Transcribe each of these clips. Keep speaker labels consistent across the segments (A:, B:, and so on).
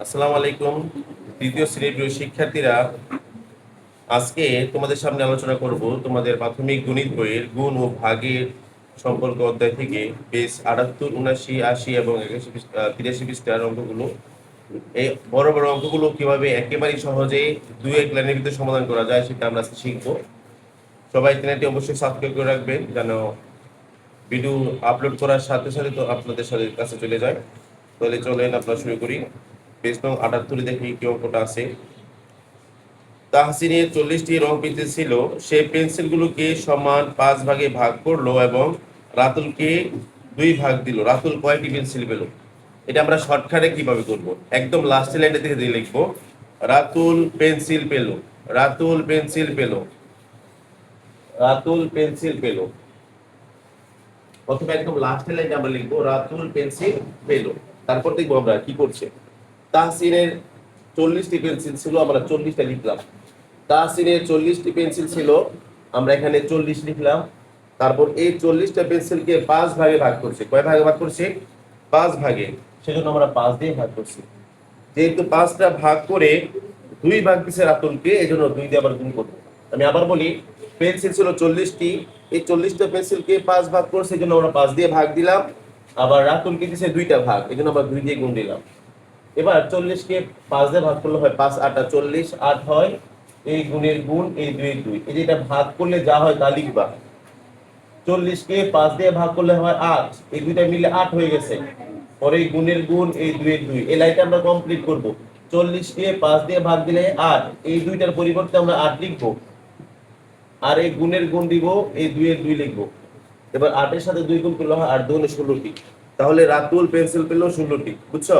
A: আসসালামু আলাইকুম। দ্বিতীয় শ্রেণীর প্রিয় শিক্ষার্থীরা, আজকে তোমাদের সামনে আলোচনা করব তোমাদের প্রাথমিক গণিত বইয়ের গুণ ও ভাগের সম্পর্ক অধ্যায় থেকে পেজ 78, 79, 80 এবং 83 পৃষ্ঠার অঙ্কগুলো। এই বড় বড় অঙ্কগুলো কিভাবে একেবারে সহজে দুই এক লাইনের ভিতরে সমাধান করা যায় সেটা আমরা আজকে শিখবো। সবাই চ্যানেলটি অবশ্যই সাবস্ক্রাইব করে রাখবেন যেন ভিডিও আপলোড করার সাথে সাথে তো আপনাদের সাথে কাছে চলে যায়। তাহলে চলেন আমরা শুরু করি। পেজ নং 78 দেখি কি অঙ্কটা আছে। তাহসিনের 40টি রং পেন্সিল ছিল, সে পেন্সিলগুলোকে সমান 5 ভাগে ভাগ করলো এবং রাতুলকে 2 ভাগ দিল। রাতুল কয়টি পেন্সিল পেল? এটা আমরা শর্টকাটে কিভাবে করব? একদম লাস্ট লাইনটা থেকে দিয়ে লিখবো রাতুল পেন্সিল পেল। রাতুল পেন্সিল পেল। রাতুল পেন্সিল পেল। প্রথমে একদম লাস্ট লাইনটা আমরা লিখবো রাতুল পেন্সিল পেল। তারপর দেখবো আমরা কি করছে। তাহসিনের 40টি পেন্সিল ছিল, আমরা 40টা লিখলাম। তাহসিনের 40টি পেন্সিল ছিল, আমরা এখানে 40 লিখলাম। তারপর এই 40টা পেন্সিলকে 5 ভাগে ভাগ করছে। কয় ভাগে ভাগ করছে? 5 ভাগে। সেজন্য আমরা 5 দিয়ে ভাগ করছি। যেহেতু 5টা ভাগ করে 2 ভাগ দিছে রাতুলকে, এজন্য 2 দিয়ে আবার গুণ করব। আমি আবার বলি, পেন্সিল ছিল 40টি, এই 40টা পেন্সিলকে 5 ভাগ করছে, এজন্য আমরা 5 দিয়ে ভাগ দিলাম। আবার রাতুলকে দিছে 2টা ভাগ, এজন্য আমরা 2 দিয়ে গুণ দিলাম। এবার 40কে 5 দিয়ে ভাগ করলে হয় 5 8 40, 8 হয় এই গুণের গুণ, এই 2 2, এই যে এটা ভাগ করলে যা হয় তা লিখবা। 40কে 5 দিয়ে ভাগ করলে হয় 8, এই দুইটা মিলে 8 হয়ে গেছে। পরে এই গুণের গুণ, এই 2 2, এই লাইনটা আমরা কমপ্লিট করব। 40কে 5 দিয়ে ভাগ দিলে 8, এই দুইটার পরিবর্তে আমরা 8 লিখব। আর এই গুণের গুণ দিব, এই 2 2 লিখব। এবার 8 এর সাথে 2 গুণ করলে হয় 8 2 16টি। তাহলে রাতুল পেন্সিল পেল 16টি। বুঝছো?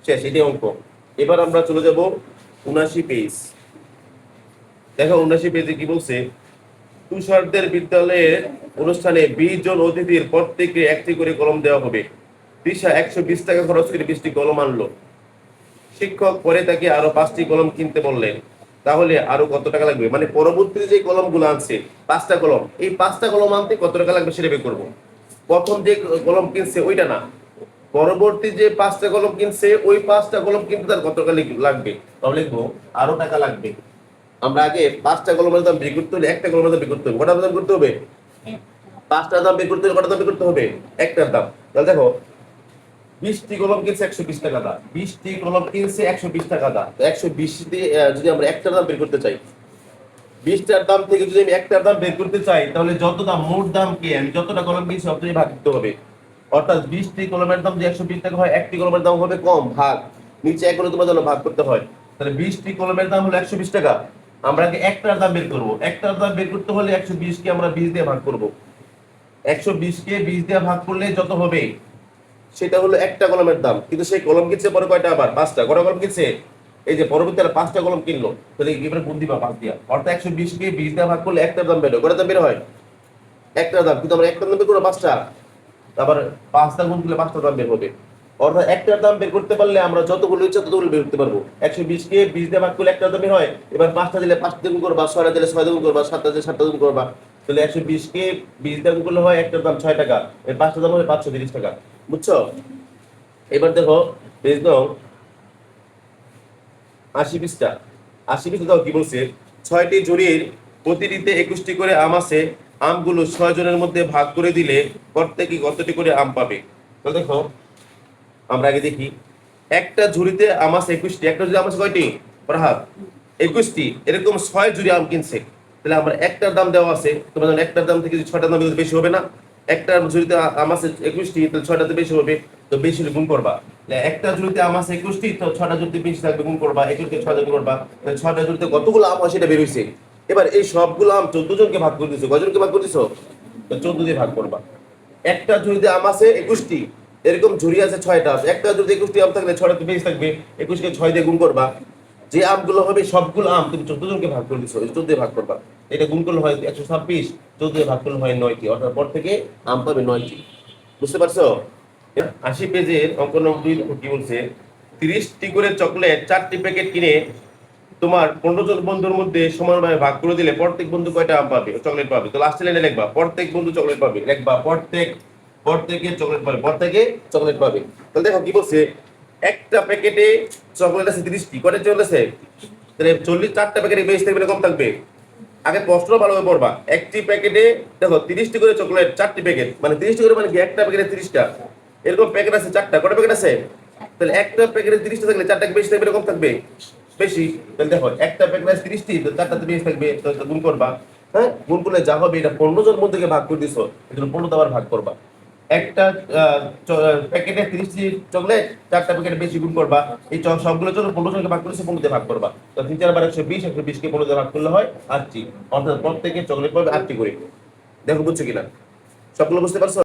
A: শেষ, এটাই অঙ্ক। এবার আমরা চলে যাব 79 পেজ। দেখো 79 পেজে কি বলছে। তুষারদের বিদ্যালয়ের অনুষ্ঠানে 20 জন অতিথির প্রত্যেককে একটি করে কলম দেওয়া হবে। তৃষা 120 টাকা খরচ করে 20টি কলম আনলো। শিক্ষক পরে তাকে আরো 5টি কলম কিনতে বললেন। তাহলে আরো কত টাকা লাগবে? মানে পরবর্তীতে যে কলমগুলো আনছে 5টা কলম, এই 5টা কলম আনতে কত টাকা লাগবে সেটা বের করবো। প্রথম যে কলম কিনছে ওইটা না, পরবর্তী যে 5টা কলম কিনছে ওই 5টা কলম কিনতে তার কত টাকা লাগবে। তাহলে লিখবো আরো টাকা লাগবে। আমরা আগে 5টা কলমের দাম বের করতে হলে একটা কলমের দাম বের করতে হবে। কটা দাম করতে হবে? 5টার দাম বের করতে হলে কটা দাম বের করতে হবে? একটার দাম। তাহলে দেখো 20টি কলম কিনছে 120 টাকা দাম। 20টি কলম কিনছে 120 টাকা দাম। তো 120 দিয়ে যদি আমরা একটার দাম বের করতে চাই, 20টার দাম থেকে যদি আমি একটার দাম বের করতে চাই, তাহলে যত দাম মোট দাম কি আমি যতটা কলম কিনছি সব দিয়ে ভাগ দিতে হবে। অর্থাৎ 20টি কলমের দাম যদি 120 টাকা হয়, একটি কলমের দাম হবে কম, ভাগ নিচে এক করে তোমার জন্য ভাগ করতে হয়। তাহলে 20টি কলমের দাম হলো 120 টাকা। আমরা আগে একটার দাম বের করব। একটার দাম বের করতে হলে 120 কে আমরা 20 দিয়ে ভাগ করব। 120 কে 20 দিয়ে ভাগ করলে যত হবে সেটা হলো একটা কলমের দাম। কিন্তু সেই কলম কিনছে পরে কয়টা? আবার 5টা। কটা কলম কিনছে? এই যে পরবর্তী আর 5টা কলম কিনলো। তাহলে এবারে গুণ দিবা 5 দিয়া। অর্থাৎ 120 কে 20 দিয়ে ভাগ করলে একটার দাম বের হয়। কয়টার দাম বের হয়? একটার দাম। কিন্তু আমরা একটার দাম বের করবো 5টা, আবার 5টা গুণ করলে 5টার দাম বের হবে। অর্থাৎ একটার দাম বের করতে পারলে আমরা যতগুলো ইচ্ছা ততগুলো বের করতে পারবো। 120 কে 20 দিয়ে ভাগ করলে একটার দাম বের হয়। এবার 5টা দিলে 5 দিয়ে গুণ করবা, 6টা দিলে 6 দিয়ে গুণ করবা, 7টা দিলে 7টা গুণ করবা। তাহলে 120 কে 20 দিয়ে গুণ করলে হয় একটার দাম 6 টাকা, এর 5টার দাম হবে 530 টাকা। বুঝছো? এবার দেখো পেজ নং 80 পৃষ্ঠা। 80 পৃষ্ঠা দাও কি বলছে। 6টি ঝুড়ির প্রতিটিতে 21টি করে আম আছে। আমগুলো 6 জনের মধ্যে ভাগ করে দিলে প্রত্যেকে কতটি করে আম পাবে? তো দেখো আমরা আগে দেখি, একটা ঝুড়িতে আম আছে 21টি। একটা ঝুড়ি আম আছে কয়টি? প্রহাত 21টি। এরকম 6 ঝুড়ি আম কিনছে। তাহলে আমরা একটার দাম দেওয়া আছে, তোমার জন্য একটার দাম থেকে 6টার দাম বেশি হবে না? একটা ঝুড়িতে আম আছে 21টি, তাহলে 6টাতে বেশি হবে। তো বেশি হলে গুণ করবা। একটা ঝুড়িতে আম আছে 21টি, তো 6টা ঝুড়িতে বেশি থাকবে, গুণ করবা। 21কে 6 দিয়ে গুণ করবা, তাহলে 6টা ঝুড়িতে কতগুলো আম হয় সেটা বের হইছে। এবার এই সবগুলো আম 14 জনকে ভাগ করে দিছো। কয়জনকে ভাগ করে দিছো? তো 14 দিয়ে ভাগ করবা। একটা ঝুড়িতে আম আছে 21টি, এরকম ঝুড়ি আছে 6টা। একটা ঝুড়িতে 21টি আম থাকলে 6টাতে বেশি থাকবে। 21কে 6 দিয়ে গুণ করবা। যে আমগুলো হবে সবগুলো আম তুমি 14 জনকে ভাগ করে দিছো, 14 দিয়ে ভাগ করবা। এটা গুণ করলে হয় 126, 14 দিয়ে ভাগ করলে হয় 9টি। অর্থাৎ পর থেকে আম পাবে 9টি। বুঝতে পারছো? 80 পেজের অঙ্ক নম্বর 2 কি বলছে। 30টি করে চকলেট 4টি প্যাকেট কিনে তোমার 15 জন বন্ধুর মধ্যে সমানভাবে ভাগ করে দিলে প্রত্যেক বন্ধু কয়টা আম পাবে, চকলেট পাবে? তো লাস্ট লাইনে লিখবা প্রত্যেক বন্ধু চকলেট পাবে। লিখবা প্রত্যেকে চকলেট পাবে। প্রত্যেকে চকলেট পাবে। তাহলে দেখো কি বলছে, একটা প্যাকেটে চকলেট আছে 30টি, কটা চলেছে? তাহলে 4টা প্যাকেটে বেশি থাকবে না কম থাকবে? আগে প্রশ্ন ভালোভাবে পড়বা। একটি প্যাকেটে দেখো 30টি করে চকলেট, 4টি প্যাকেট, মানে 30টি করে মানে কি একটা প্যাকেটে 30টা, এরকম প্যাকেট আছে 4টা, কটা প্যাকেট আছে? তাহলে একটা প্যাকেটে 30টা থাকলে 4টা বেশি থাকবে না কম থাকবে? বেশি। তাহলে দেখো একটা প্যাকেটে আছে 30টি, তো 4টাতে বেশি থাকবে, তো গুণ করবা। হ্যাঁ, গুণ করলে যা হবে এটা 15 জন মধ্যে ভাগ করে দিছো, এটা 15 তে আবার ভাগ করবা। একটা প্যাকেটে 30টি চকলেট, 4টা প্যাকেটে বেশি গুণ করবা। এই সবগুলোর জন্য 15 জনকে ভাগ করেছে, 15 দিয়ে ভাগ করবা। তো 3 4 বার 120, 120 কে 15 দিয়ে ভাগ করলে হয় 8টি, অর্থাৎ প্রত্যেকে চকলেট পাবে 8টি করে। দেখো বুঝছো কিনা? সবগুলো বুঝতে পারছো?